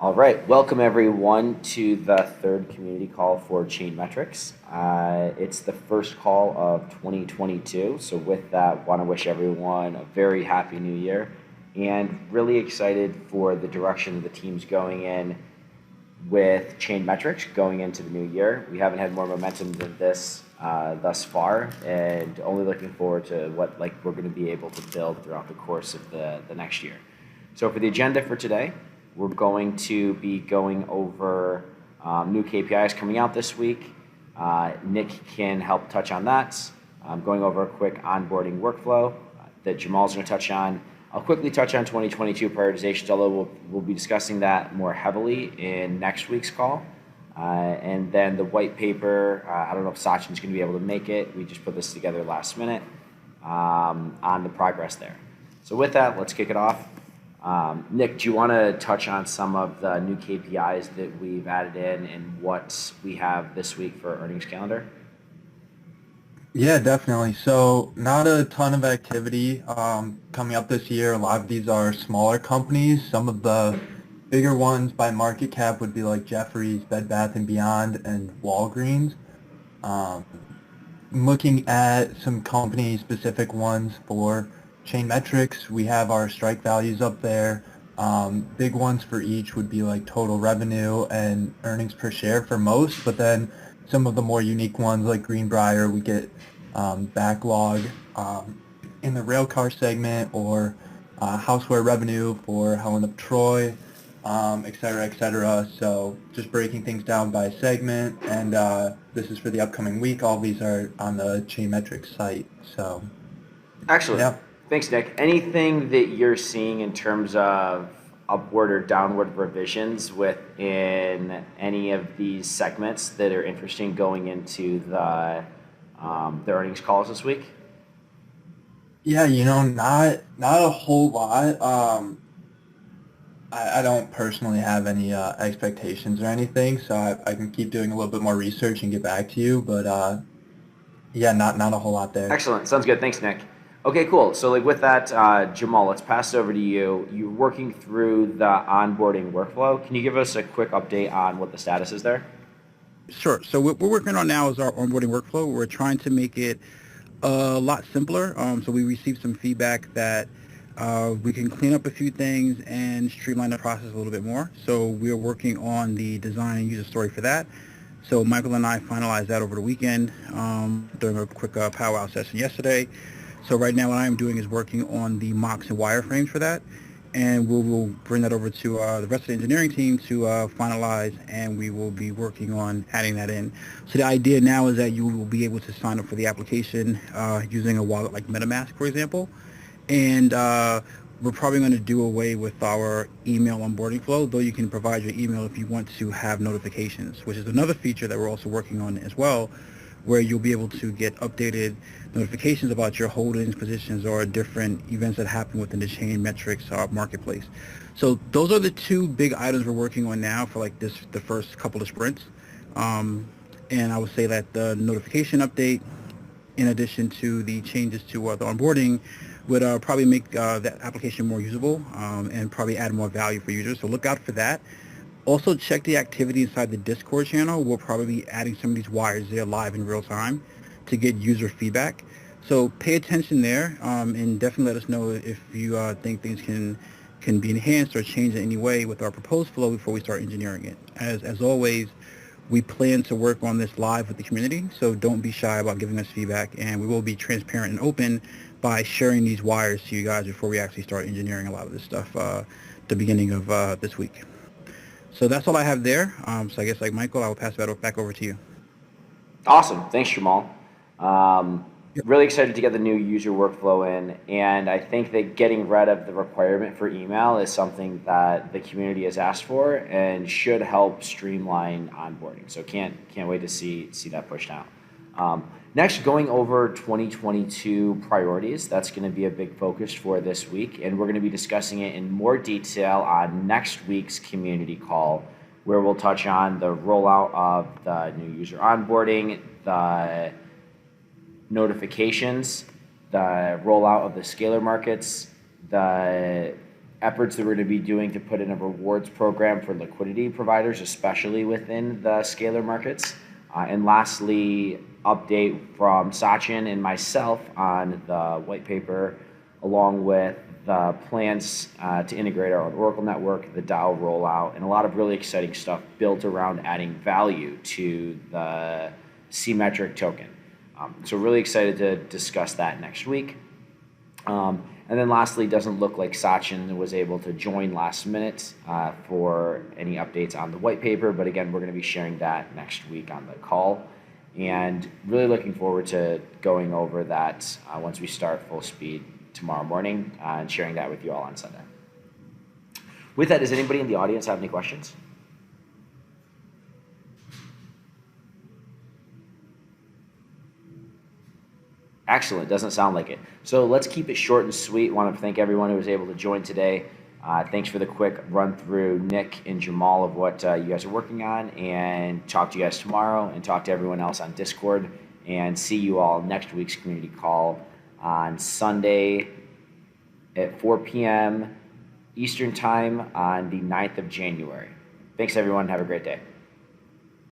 All right, welcome everyone to the third community call for Chain Metrics. It's the first call of 2022, so with that, want to wish everyone a very happy new year and really excited for the direction the team's going in with Chain Metrics going into the new year. We haven't had more momentum than this thus far, and only looking forward to what we're going to be able to build throughout the course of the next year. So for the agenda for today, we're going to be going over new KPIs coming out this week. Nick can help touch on that. Going over a quick onboarding workflow that Jamal's going to touch on. I'll quickly touch on 2022 prioritizations, although we'll be discussing that more heavily in next week's call. And then the white paper, I don't know if Sachin's going to be able to make it. We just put this together last minute on the progress there. So with that, let's kick it off. Nick, do you want to touch on some of the new KPIs that we've added in and what we have this week for earnings calendar? Yeah, definitely. So not a ton of activity coming up this year. A lot of these are smaller companies. Some of the bigger ones by market cap would be like Jefferies, Bed Bath & Beyond, and Walgreens. Um, Looking at some company-specific ones for chain metrics, we have our strike values up there. Big ones for each would be like total revenue and earnings per share for most, but then some of the more unique ones like Greenbrier, we get backlog in the railcar segment, or houseware revenue for Helen of Troy, et cetera, et cetera. So just breaking things down by segment, and this is for the upcoming week. All these are on the Chain Metrics site. So Excellent. yeah. Thanks, Nick. Anything that you're seeing in terms of upward or downward revisions within any of these segments that are interesting going into the earnings calls this week? Yeah, not a whole lot. I don't personally have any expectations or anything, so I can keep doing a little bit more research and get back to you. But yeah, not a whole lot there. Excellent. Sounds good. Thanks, Nick. Okay, cool. So with that, Jamal, let's pass it over to you. You're working through the onboarding workflow. Can you give us a quick update on what the status is there? Sure. So what we're working on now is our onboarding workflow. We're trying to make it a lot simpler. So we received some feedback that we can clean up a few things and streamline the process a little bit more. So we are working on the design and user story for that. So Michael and I finalized that over the weekend during a quick powwow session yesterday. So right now what I'm doing is working on the mocks and wireframes for that. And we'll bring that over to the rest of the engineering team to finalize, and we will be working on adding that in. So the idea now is that you will be able to sign up for the application using a wallet like MetaMask, for example. And we're probably going to do away with our email onboarding flow, though you can provide your email if you want to have notifications, which is another feature that we're also working on as well, where you'll be able to get updated notifications about your holdings, positions, or different events that happen within the Chain Metrics marketplace. So those are the two big items we're working on now for the first couple of sprints. And I would say that the notification update, in addition to the changes to the onboarding, would probably make that application more usable and probably add more value for users. So look out for that. Also check the activity inside the Discord channel. We'll probably be adding some of these wires there live in real time to get user feedback. So pay attention there and definitely let us know if you think things can be enhanced or changed in any way with our proposed flow before we start engineering it. As always, we plan to work on this live with the community, so don't be shy about giving us feedback, and we will be transparent and open by sharing these wires to you guys before we actually start engineering a lot of this stuff the beginning of this week. So that's all I have there. So I guess like Michael, I will pass that back over to you. Awesome. Thanks, Jamal. Yep. Really excited to get the new user workflow in, and I think that getting rid of the requirement for email is something that the community has asked for and should help streamline onboarding. So can't wait to see that pushed out. Next, going over 2022 priorities. That's going to be a big focus for this week, and we're going to be discussing it in more detail on next week's community call, where we'll touch on the rollout of the new user onboarding, the notifications, the rollout of the scalar markets, the efforts that we're going to be doing to put in a rewards program for liquidity providers, especially within the scalar markets. And lastly, update from Sachin and myself on the white paper, along with the plans to integrate our own Oracle network, the DAO rollout, and a lot of really exciting stuff built around adding value to the C-metric token. So really excited to discuss that next week. And then lastly, doesn't look like Sachin was able to join last minute for any updates on the white paper, but again, we're going to be sharing that next week on the call. And really looking forward to going over that once we start full speed tomorrow morning and sharing that with you all on Sunday. With that, does anybody in the audience have any questions? Excellent. Doesn't sound like it. So let's keep it short and sweet. Want to thank everyone who was able to join today. Thanks for the quick run through, Nick and Jamal, of what you guys are working on, and talk to you guys tomorrow and talk to everyone else on Discord, and see you all next week's community call on Sunday at 4 p.m. Eastern Time on the 9th of January. Thanks, everyone. Have a great day.